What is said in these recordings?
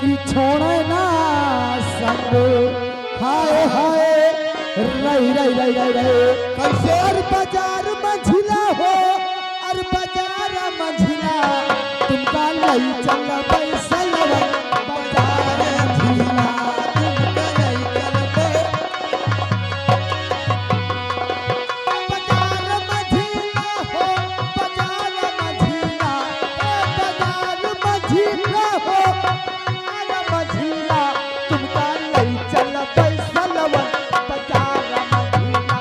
ई छोड़े ना संग हाय हाय रई रई रई रई रई कैसे अर बाजार मंझिला हो अर बाजार मंझिला तुमका लई चल बैसलवा बाजार मंझिला तुमका लई चल बाजार मंझिला हो बाजार मंझिला बाजार मंझिला हो बाजार मंझिला तुमका लई चल बैसलवा बाजार मंझिला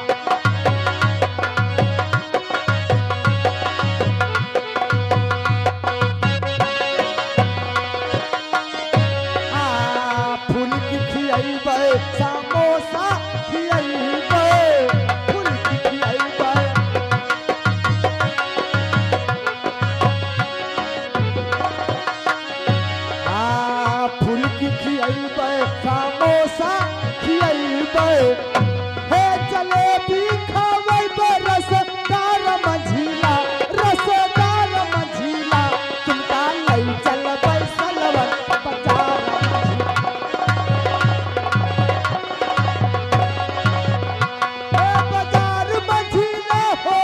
फूल की खियाइबे समोसा खियाइबे फूल की खियाइबे फूल की खियाइबे समोसा खियाइबे हे जलेबी खवाइबे रसदार मंझिला रसदार मंझिला तुमका लई चल बैसलवा बाजार बाजार मंझिला हो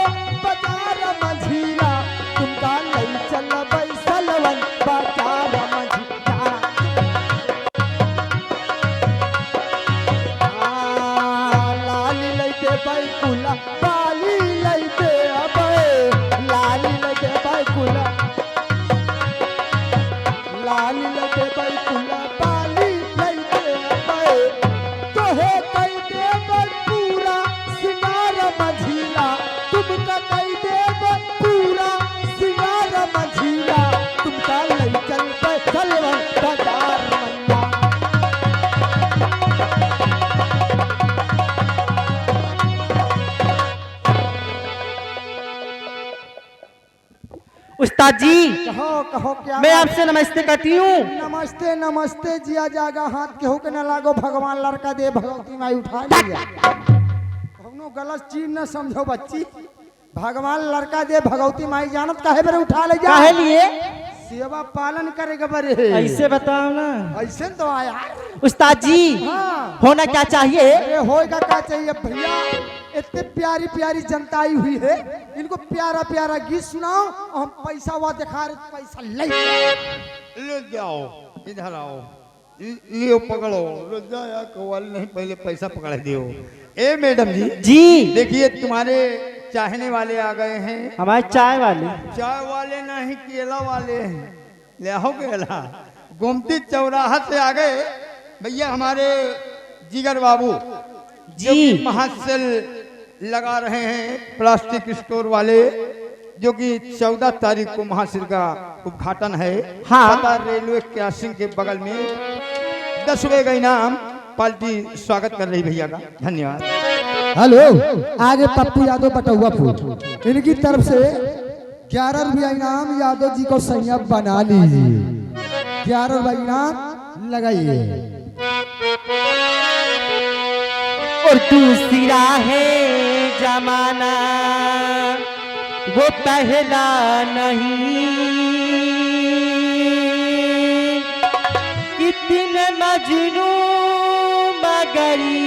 बाजार मंझिला तुमका लई चल बैसलवा बाजार मंझिला लाली लइके बैकुला बाली लइके अबे लाली लइके बैकुला लाली लइके बैकुला बाली लइके अबे तोहे कई देब पूरा सिंगार मंझिला तुमका कई देब पूरा सिंगार मंझिला तुमका लई चल बैसलवा बाजार मंझिला उस्ताद जी कहो क्या मैं आपसे नमस्ते करती हूँ। नमस्ते नमस्ते जिया जागा हाथ केहू के न लागो भगवान लड़का दे भगवती माई उठा लिया कौनो गलत चीज न समझो बच्ची भगवान लड़का दे भगवती माई जानत काहे बेरे उठा ले जा काहे लिए सेवा पालन करेगा बरे ऐसे बताओ ना ऐसे तो आया उस्ताद जी हाँ। होना क्या चाहिए। अरे होएगा क्या चाहिए भैया इतने प्यारी प्यारी जनता आई हुई है इनको प्यारा प्यारा गीत सुनाओ और हम पैसा हुआ दिखा रहे पैसा ले जाओ इधर आओ लियो पकड़ो ले जाया कवाल नहीं पहले पैसा पकड़ दियो। ए मैडम जी जी देखिए तुम्हारे चाहने वाले आ गए हैं। हमारे चाय वाले चाय वाले नहीं केला वाले हैं ले आओ केला। गोमती चौराहा से आ गए भैया हमारे जिगर बाबू जो जी कि महासेल लगा रहे हैं प्लास्टिक स्टोर वाले जो कि 14 तारीख को महासेल का उद्घाटन है। हाँ। पता रेलवे क्रॉसिंग के बगल में 10 रुपए का इनाम पार्टी स्वागत कर रही भैया का धन्यवाद। हेलो आगे पप्पू यादव बटुआ फूल इनकी तरफ से 11 रुपया इनाम यादव जी को संयम बना लीजिए 11 रुपया इनाम लगाइए। और दूसरा है जमाना वो पहला नहीं कितने मजनू मगरी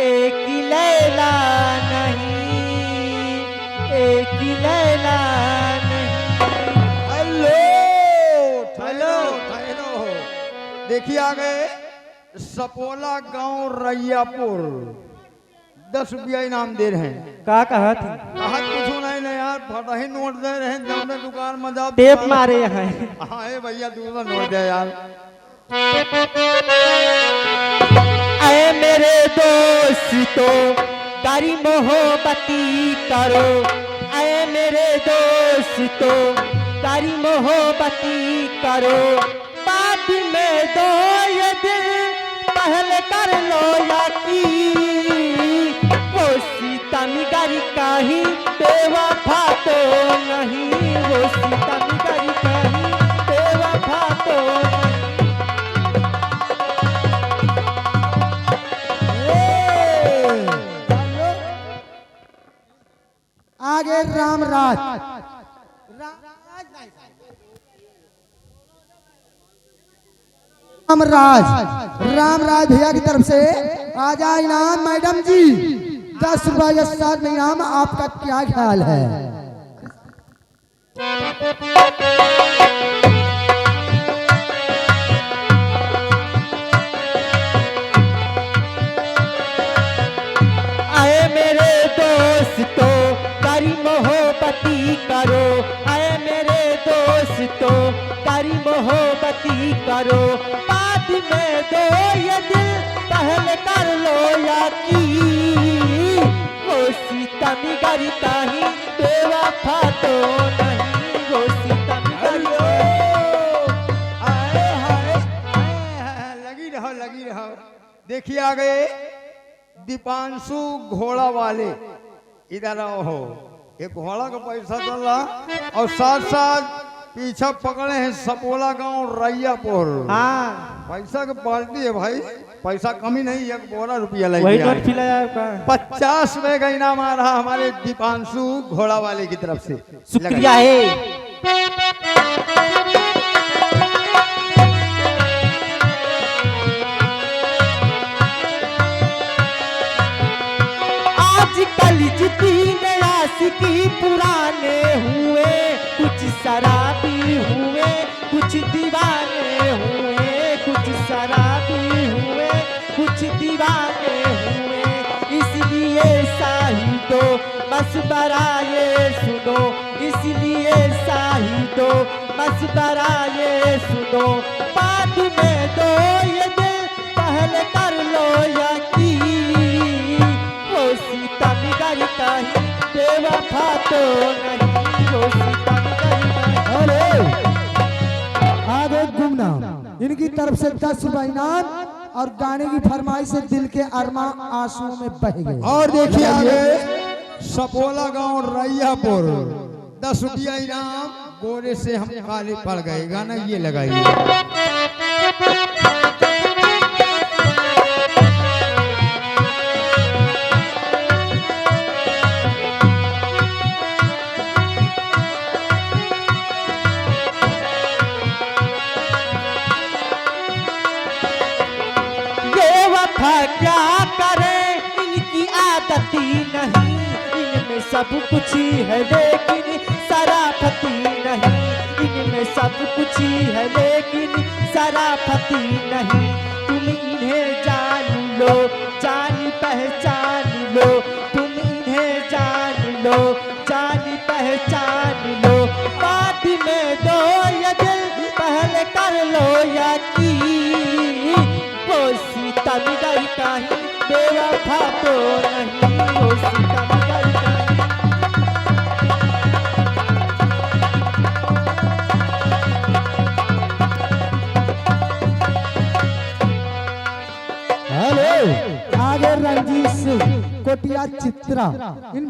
एक लैला नहीं एक लैला नहीं। हेलो ठहरो ठहरो देखिए आ गए सपोला गांव रैयापुर 10 रुपया इनाम दे रहे हैं। का कहा था कहा कुछ नहीं ना यार फटा ही नोट दे रहे हैं जब मैं दुकान में जाओ टेप मारे यहाँ हाँ ए भैया दूसरा नोट दे यार। अरे मेरे दोस्तों तारी मोहब्बती करो अरे मेरे दोस्तों तारी मोहब्बती करो बाद में दो ये दिल पहले कर लो याकी वो सीता मिगारी का ही बेवफा तो नहीं वो सीता मिगारी का ही बेवफा तो आगे रामराज रामराज भैया की तरफ से आ जाए इनाम। मैडम जी 10 रुपए का साथ इनाम, आपका क्या ख्याल है? आए मेरे दोस्तों तारी मोहब्बती करो, आए मेरे दोस्तों तारी मोहब्बती करो, बाद में दो ये दिल पहले कर लो याकी, वो सीतमी गरी ताही बेवफा तो नहीं, वो सीतमी गरी आए हाय लगी रहो। देखिए आ गए दीपांशु घोड़ा वाले, इधर आओ हो। एक घोड़ा का पैसा चल रहा और साथ साथ पीछे पकड़े हैं सपोला गांव रैयापुर। हाँ पैसा की पार्टी है भाई, पैसा कमी नहीं, 1 बोरा रुपया लग वही गया। नोट पिलाया आपका। 50 रुपए का इनाम आ रहा हमारे दीपांशु घोड़ा वाले की तरफ से। शुक्रिया है। आजकल जितने आशिकी पुराने हुए, कुछ शराबी हुए, कुछ दीवाने हुए, कुछ शराबी हुए, कुछ दीवाने हुए, इसलिए साहिदो मशवरा ये सुनो, इसलिए साहिदो मशवरा ये सुनो, बाद में दो ये दिल पहले कर लो यकीन, वो सीता बिगड़ी कहीं बेवफा तो नहीं, वो सीता बिगड़ी कहीं। अरे आगे गुमनाम इनकी तरफ से 10 रुपए इनाम और गाने की फरमाइश से दिल के अरमा आंसुओं में बह गए। और देखिए आगे सपोला गांव रैयापुर 10 रुपया इनाम, गोरे से हम काले पड़ गए, गाना ये लगाइए। क्या करें इनकी आदत ही नहीं, इनमें सब कुछ ही है लेकिन शराफती नहीं, इनमें सब कुछ ही है लेकिन शराफती नहीं, तुम इन्हें जान लो, जान पहचान लो, तुम इन्हें जान लो, जान पहचान लो, बाद में दो ये दिल पहले कर लो यकीन, वो सीता बिगड़ी कहीं बेवफा तो नहीं, वो सीता बिगड़ी कहीं। हेलो आगे रंजीत सिंह कोटिया चित्रा इन